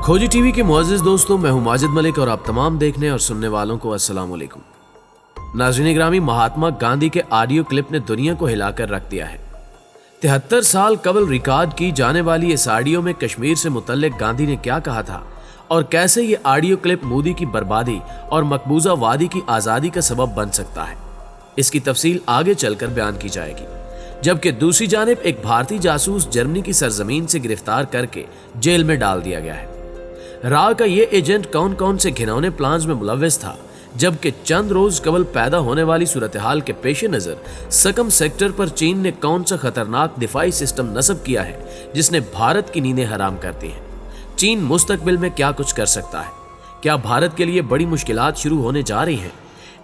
खोजी टीवी के मुअज़्ज़िज़ दोस्तों, मैं हूं माजिद मलिक और आप तमाम देखने और सुनने वालों को अस्सलाम वालेकुम। नाज़रीन ग्रामी, महात्मा गांधी के ऑडियो क्लिप ने दुनिया को हिलाकर रख दिया है। 73 साल कबल रिकॉर्ड की जाने वाली इस ऑडियो में कश्मीर से मुतल्लिक गांधी ने क्या कहा था और कैसे ये ऑडियो क्लिप मोदी की बर्बादी और मकबूजा वादी की आज़ादी का सबब बन सकता है, इसकी तफसील आगे चलकर बयान की जाएगी। जबकि दूसरी जानिब एक भारतीय जासूस जर्मनी की सरजमीन से गिरफ्तार करके जेल में डाल दिया गया है। रा का ये एजेंट कौन कौन से घिनौने प्लान्स में मुलव्वस था, जबकि चंद रोज कबल पैदा होने वाली सूरत हाल के पेश नज़र सकम सेक्टर पर चीन ने कौन सा खतरनाक दिफाई सिस्टम नस्ब किया है जिसने भारत की नींदें हराम कर दी हैं। चीन मुस्तकबिल में क्या कुछ कर सकता है, क्या भारत के लिए बड़ी मुश्किलात शुरू होने जा रही हैं।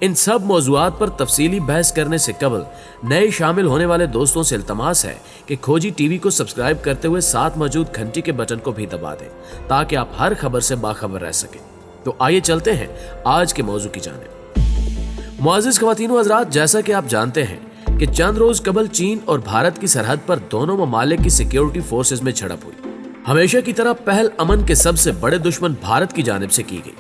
इन सब मौज़ूआत पर तफसीली बहस करने से कबल नए शामिल होने वाले दोस्तों से इल्तमास है कि खोजी टीवी को सब्सक्राइब करते हुए साथ मौजूद घंटी के बटन को भी दबा दें ताकि आप हर खबर से बाखबर रह सकें। तो आइए चलते हैं आज के मौजू की जानिब। मुअज़्ज़िज़ ख़वातीन व हज़रात, जैसा कि आप जानते हैं कि चंद रोज कबल चीन और भारत की सरहद पर दोनों ममालिक की सिक्योरिटी फोर्सेज में झड़प हुई। हमेशा की तरह पहल अमन के सबसे बड़े दुश्मन भारत की जानिब से की गई,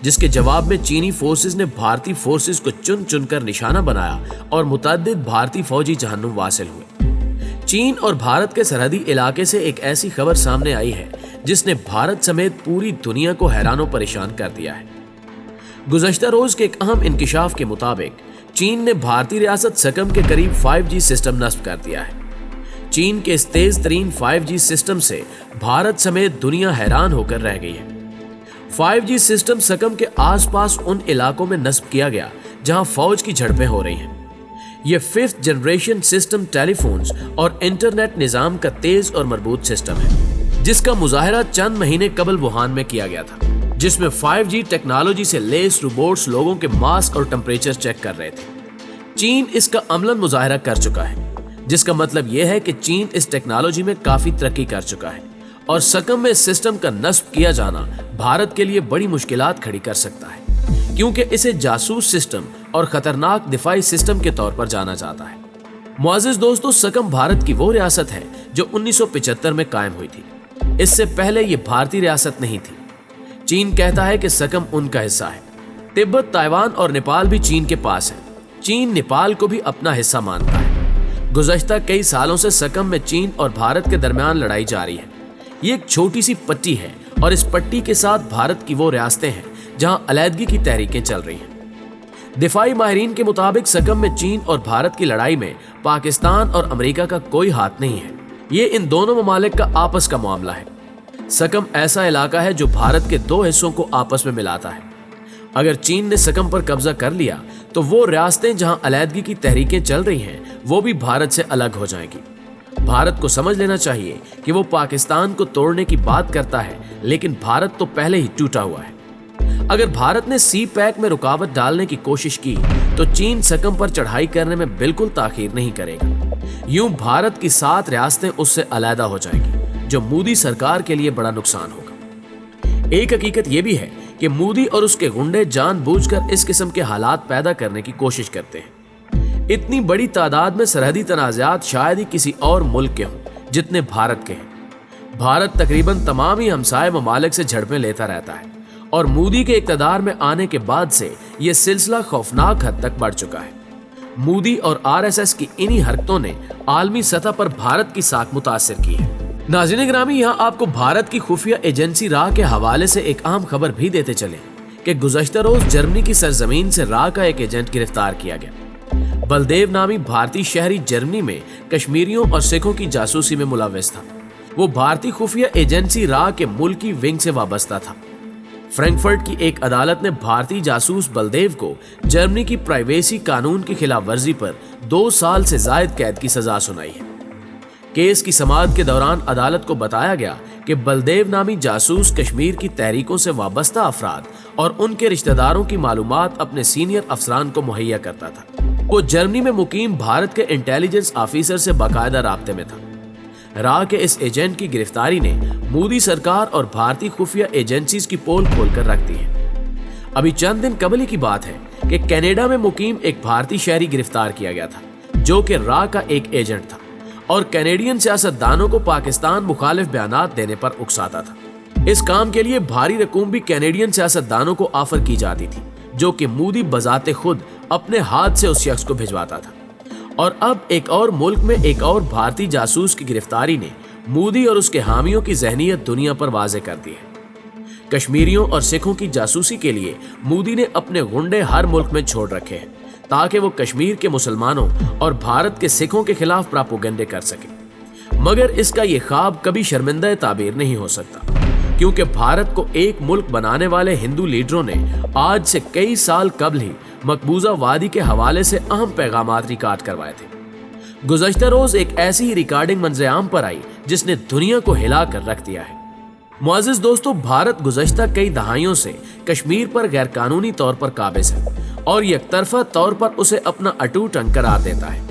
जिसके जवाब में चीनी फोर्सेज ने भारतीय फोर्सेज को चुन चुनकर निशाना बनाया और मुतअद्दिद भारतीय फौजी जहन्नुम वासिल हुए। चीन और भारत के सरहदी इलाके से एक ऐसी खबर सामने आई है जिसने भारत समेत पूरी दुनिया को हैरान परेशान कर दिया है। गुज़श्ता रोज के एक अहम इंकिशाफ के मुताबिक चीन ने भारतीय रियासत सकम के करीब 5G सिस्टम नस्ब कर दिया है। चीन के इस तेज तरीन 5G सिस्टम से भारत समेत दुनिया हैरान होकर रह गई है। 5G सिस्टम सकम के आसपास उन इलाकों में नस्ब किया गया जहां फौज की झड़पें हो रही हैं। यह 5th जनरेशन सिस्टम टेलीफोन्स और इंटरनेट निजाम का तेज और मजबूत सिस्टम है, जिसका मुजाहरा चंद महीने कबल वुहान में किया गया था, जिसमें 5G टेक्नोलॉजी से लेस रोबोट्स लोगों के मास और टेम्परेचर चेक कर रहे थे। चीन इसका अमलन मुजाहरा कर चुका है, जिसका मतलब यह है कि चीन इस टेक्नोलॉजी में काफी तरक्की कर चुका है और सकम में इस सिस्टम का नस्ब किया जाना भारत के लिए बड़ी मुश्किलात खड़ी कर सकता है, क्योंकि इसे जासूस सिस्टम और खतरनाक दिफाई सिस्टम के तौर पर जाना जाता है। मुअज़्ज़िज़ दोस्तों, सकम भारत की वो रियासत है जो 1975 में कायम हुई थी। इससे पहले ये भारतीय रियासत नहीं थी। चीन कहता है कि सकम उनका हिस्सा है। तिब्बत, ताइवान और नेपाल भी चीन के पास है। चीन नेपाल को भी अपना हिस्सा मानता है। गुज़श्ता कई सालों से सकम में चीन और भारत के दरमियान लड़ाई जारी है। ये एक छोटी सी पट्टी है और इस पट्टी के साथ भारत की वो रियासतें हैं जहां अलहदगी की तहरीकें चल रही हैं। दिफाई माहिरीन के मुताबिक सकम में चीन और भारत की लड़ाई में पाकिस्तान और अमेरिका का कोई हाथ नहीं है। ये इन दोनों ममालिक का आपस का मामला है। सकम ऐसा इलाका है जो भारत के दो हिस्सों को आपस में मिलाता है। अगर चीन ने सकम पर कब्जा कर लिया तो वो रियासतें जहां अलहदगी की तहरीकें चल रही हैं वो भी भारत से अलग हो जाएंगी। भारत को समझ लेना चाहिए कि वो पाकिस्तान को तोड़ने की बात करता है, लेकिन भारत तो पहले ही टूटा हुआ है। अगर भारत ने सी पैक में रुकावट डालने की कोशिश की तो चीन सकम पर चढ़ाई करने में बिल्कुल ताखीर नहीं करेगा। यूं भारत की 7 रियासतें उससे अलहदा हो जाएंगी, जो मोदी सरकार के लिए बड़ा नुकसान होगा। एक हकीकत यह भी है कि मोदी और उसके गुंडे जानबूझकर इस किस्म के हालात पैदा करने की कोशिश करते हैं। इतनी बड़ी तादाद में सरहदी तनाज़ात शायद ही किसी और मुल्क के हों जितने भारत के हैं। भारत तकरीबन तमाम ही हमसाए ममालिक से झड़पें लेता रहता है और मोदी के इक़्तिदार में आने के बाद से यह सिलसिला खौफनाक हद तक बढ़ चुका है। मोदी और RSS की इन्हीं हरकतों ने आलमी सतह पर भारत की साख मुतासिर की है। नाज़रीन ग्रामी, यहाँ आपको भारत की खुफिया एजेंसी रा के हवाले से एक अहम खबर भी देते चले कि गुज़श्ता रोज जर्मनी की सरजमीन से रा का एक एजेंट गिरफ्तार किया गया। बलदेव नामी भारतीय शहरी जर्मनी में कश्मीरियों और सिखों की जासूसी में मुलव्वस था। वो भारतीय खुफिया एजेंसी रा के मुल्की विंग से वाबस्ता था। फ्रैंकफर्ट की एक अदालत ने भारतीय जासूस बलदेव को जर्मनी की प्राइवेसी कानून की खिलाफ वर्जी पर 2 साल से जायद कैद की सजा सुनाई है। केस की समाअत के दौरान अदालत को बताया गया कि बलदेव नामी जासूस कश्मीर की तहरीकों से वाबस्ता अफराद और उनके रिश्तेदारों की मालूमात अपने सीनियर अफसरान को मुहैया करता था। वो जर्मनी में मुकीम भारत के इंटेलिजेंस ऑफिसर से बाकायदा राब्ते में था। रा के इस एजेंट की गिरफ्तारी ने मोदी सरकार और भारतीय खुफिया एजेंसीज की पोल खोलकर रख दी है। अभी चंद दिन कबल की बात है कि कनाडा में मुकीम एक भारतीय शहरी गिरफ्तार किया गया था, जो कि रा का एक एजेंट था और कैनेडियन सियासतदानों को पाकिस्तान मुखालिफ बयानात देने पर उकसाता था। इस काम के लिए भारी रकूम भी कैनेडियन सियासतदानों को ऑफर की जाती थी, जो कि मोदी बजाते खुद अपने हाथ से उस शख्स को भिजवाता था। और अब एक और मुल्क में एक और भारतीय जासूस की गिरफ्तारी ने मोदी और उसके हामियों की जहनीत दुनिया पर वाजे कर दी है। कश्मीरियों और सिखों की जासूसी के लिए मोदी ने अपने गुंडे हर मुल्क में छोड़ रखे हैं, ताकि वो कश्मीर के मुसलमानों और भारत के सिखों के खिलाफ प्रोपेगेंडे कर सके। मगर इसका ये ख्वाब कभी शर्मिंदा ताबीर नहीं हो सकता, क्योंकि भारत को एक मुल्क बनाने वाले हिंदू लीडरों ने आज से कई साल कबल ही मकबूजा वादी के हवाले से अहम पैगामात रिकॉर्ड करवाए थे। गुज़श्ता रोज एक ऐसी ही रिकॉर्डिंग मंजर-ए-आम पर आई जिसने दुनिया को हिला कर रख दिया है। मुअज़्ज़िज़ दोस्तों, भारत गुज़श्ता कई दहाइयों से कश्मीर पर गैर कानूनी तौर पर काबिज है और यकतरफा तौर पर उसे अपना अटूट अंग करार देता है।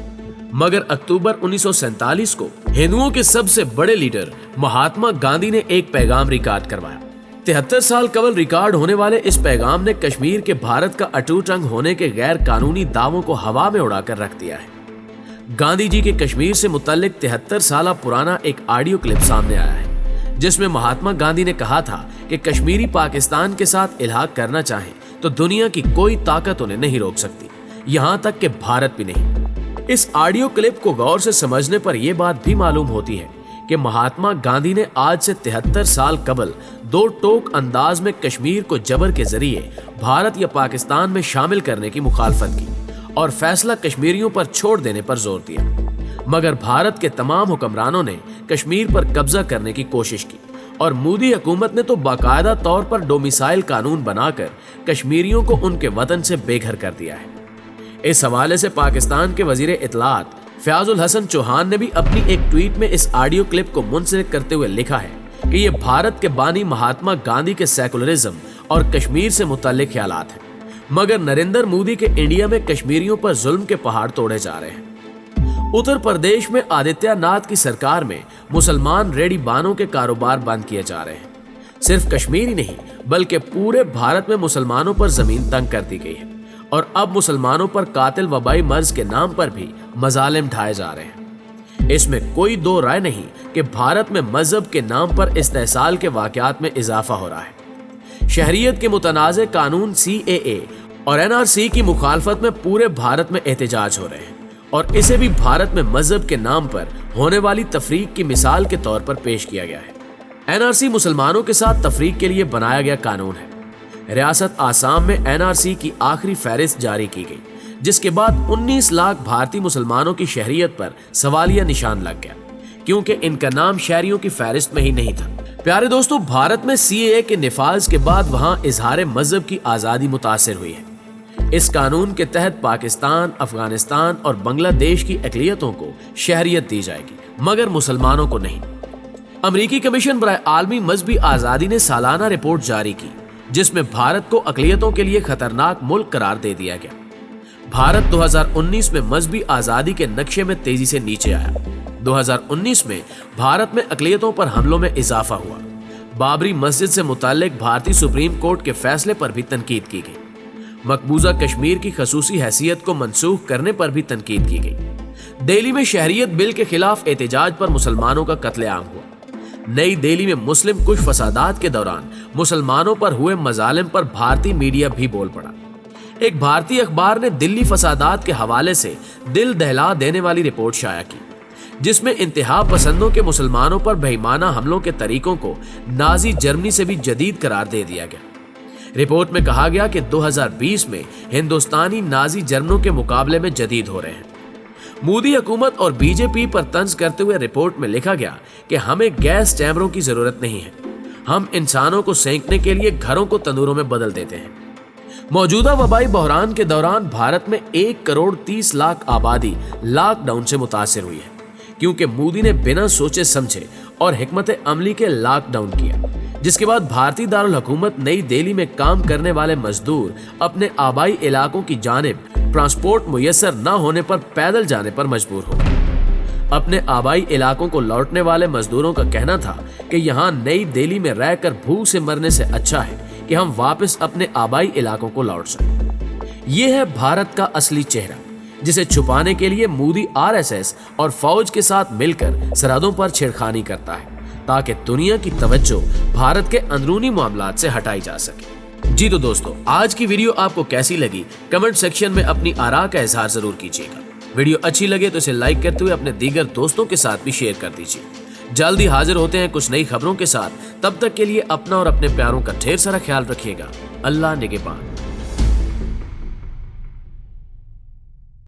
मगर अक्टूबर 1947 को हिंदुओं के सबसे बड़े लीडर महात्मा गांधी ने एक पैगाम रिकॉर्ड करवाया। 73 साल कबल रिकॉर्ड होने वाले इस पैगाम ने कश्मीर के भारत का अटूट अंग होने के गैर कानूनी दावों को हवा में उड़ाकर रख दिया है। गांधी जी के कश्मीर से मुतल्लिक 73 साल पुराना एक ऑडियो क्लिप सामने आया है, जिसमें महात्मा गांधी ने कहा था कि कश्मीरी पाकिस्तान के साथ इल्हाक करना चाहें तो दुनिया की कोई ताकत उन्हें नहीं रोक सकती, यहां तक कि भारत भी नहीं। इस ऑडियो क्लिप को गौर से समझने पर यह बात भी मालूम होती है कि महात्मा गांधी ने आज से 73 साल कबल दो टोक अंदाज में कश्मीर को जबर के जरिए भारत या पाकिस्तान में शामिल करने की मुखालफत की और फैसला कश्मीरियों पर छोड़ देने पर जोर दिया। मगर भारत के तमाम हुक्मरानों ने कश्मीर पर कब्जा करने की कोशिश की और मोदी हुकूमत ने तो बाकायदा तौर पर डोमिसाइल कानून बनाकर कश्मीरियों को उनके वतन से बेघर कर दिया है। इस हवाले से पाकिस्तान के वजीर इत्तलात फयाजुल हसन चौहान ने भी अपनी एक ट्वीट में इस ऑडियो क्लिप को मुंसलिक करते हुए लिखा है कि ये भारत के बानी महात्मा गांधी के सेकुलरिज्म और कश्मीर से मुतल्लिक ख्यालात हैं, मगर नरेंद्र मोदी के इंडिया में कश्मीरियों पर जुल्म के पहाड़ तोड़े जा रहे हैं। उत्तर प्रदेश में आदित्यनाथ की सरकार में मुसलमान रेडी बानों के कारोबार बंद किए जा रहे हैं। सिर्फ कश्मीर ही नहीं बल्कि पूरे भारत में मुसलमानों पर जमीन तंग कर दी गई है और अब मुसलमानों पर कातिल वबाई मर्ज के नाम पर भी मजालिम ढाए जा रहे हैं। इसमें कोई दो राय नहीं कि भारत में मजहब के नाम पर इस्तेहसाल के वाकयात में इजाफा हो रहा है। शहरियत के मुतनाज़े कानून CAA और NRC की मुखालफत में पूरे भारत में एहतजाज हो रहे हैं और इसे भी भारत में मजहब के नाम पर होने वाली तफरीक की मिसाल के तौर पर पेश किया गया है। NRC मुसलमानों के साथ तफरीक के लिए बनाया गया कानून है। रियासत आसाम में NRC की आखिरी फहरिस्त जारी की गई, जिसके बाद 19 लाख भारतीय मुसलमानों की शहरियत पर सवालिया निशान लग गया, क्योंकि इनका नाम शहरियों की फहरिस्त में ही नहीं था। प्यारे दोस्तों, भारत में CAA के निफाज के बाद वहां इजहार मजहब की आज़ादी मुतासिर हुई है। इस कानून के तहत पाकिस्तान, अफगानिस्तान और बांग्लादेश की अक़लियतों को शहरियत दी जाएगी, मगर मुसलमानों को नहीं। अमरीकी कमीशन बराए आलमी मजहबी आज़ादी ने सालाना रिपोर्ट जारी की, जिसमें भारत को अक़लियतों के लिए खतरनाक मुल्क करार दे दिया गया। भारत 2019 में मजहबी आज़ादी के नक्शे में तेजी से नीचे आया। 2019 में भारत में अक़लियतों पर हमलों में इजाफा हुआ। बाबरी मस्जिद से मुताल्लिक भारतीय सुप्रीम कोर्ट के फैसले पर भी तनकीद की गई। मकबूजा कश्मीर की खसूसी हैसियत को मनसूख करने पर भी तनकीद की गई। दिल्ली में शहरियत बिल के खिलाफ एहतजाज पर मुसलमानों का कत्लेआम हुआ। नई दिल्ली में मुस्लिम कुश फसादात के दौरान मुसलमानों पर हुए मजालिम पर भारतीय मीडिया भी बोल पड़ा। एक भारतीय अखबार ने दिल्ली फसादात के हवाले से दिल दहला देने वाली रिपोर्ट शाया की, जिसमें इंतहा पसंदों के मुसलमानों पर बेईमाना हमलों के तरीकों को नाजी जर्मनी से भी जदीद करार दे दिया गया। रिपोर्ट में कहा गया कि 2020 में हिंदुस्तानी नाजी जर्मनों के मुकाबले में जदीद हो रहे हैं। मोदी हुकूमत और बीजेपी पर तंज करते हुए रिपोर्ट में लिखा गया कि हमें गैस चैम्बरों की जरूरत नहीं है, हम इंसानों को सेंकने के लिए घरों को तंदूरों में बदल देते हैं। मौजूदा वबाई बहरान के दौरान भारत में 1 करोड़ 30 लाख आबादी लॉकडाउन से मुतासिर हुई है, क्योंकि मोदी ने बिना सोचे समझे और हिकमत अमली के लॉकडाउन किया, जिसके बाद भारतीय दारुल हुकूमत नई दिल्ली में काम करने वाले मजदूर अपने आबाई इलाकों की जानिब ट्रांसपोर्ट मुयस्सर न होने पर पैदल जाने पर मजबूर हो गए। अपने आबाई इलाकों को लौटने वाले मजदूरों का कहना था कि यहाँ नई दिल्ली में रहकर भूख से मरने से अच्छा है कि हम वापस अपने आबाई इलाकों को लौट सकें। ये है भारत का असली चेहरा, जिसे छुपाने के लिए मोदी RSS और फौज के साथ मिलकर सरहदों पर छेड़खानी करता है, تاکہ دنیا کی توجہ بھارت کے اندرونی معاملات سے ہٹائی جا سکے۔ جی تو دوستو، آج کی ویڈیو آپ کو کیسی لگی کمنٹ سیکشن میں اپنی آراء کا اظہار ضرور کیجیے گا۔ ویڈیو اچھی لگے تو اسے لائک کرتے ہوئے اپنے دیگر دوستوں کے ساتھ بھی شیئر کر دیجیے۔ جلدی حاضر ہوتے ہیں کچھ نئی خبروں کے ساتھ، تب تک کے لیے اپنا اور اپنے پیاروں کا ڈھیر سارا خیال رکھیے گا۔ اللہ نگہبان۔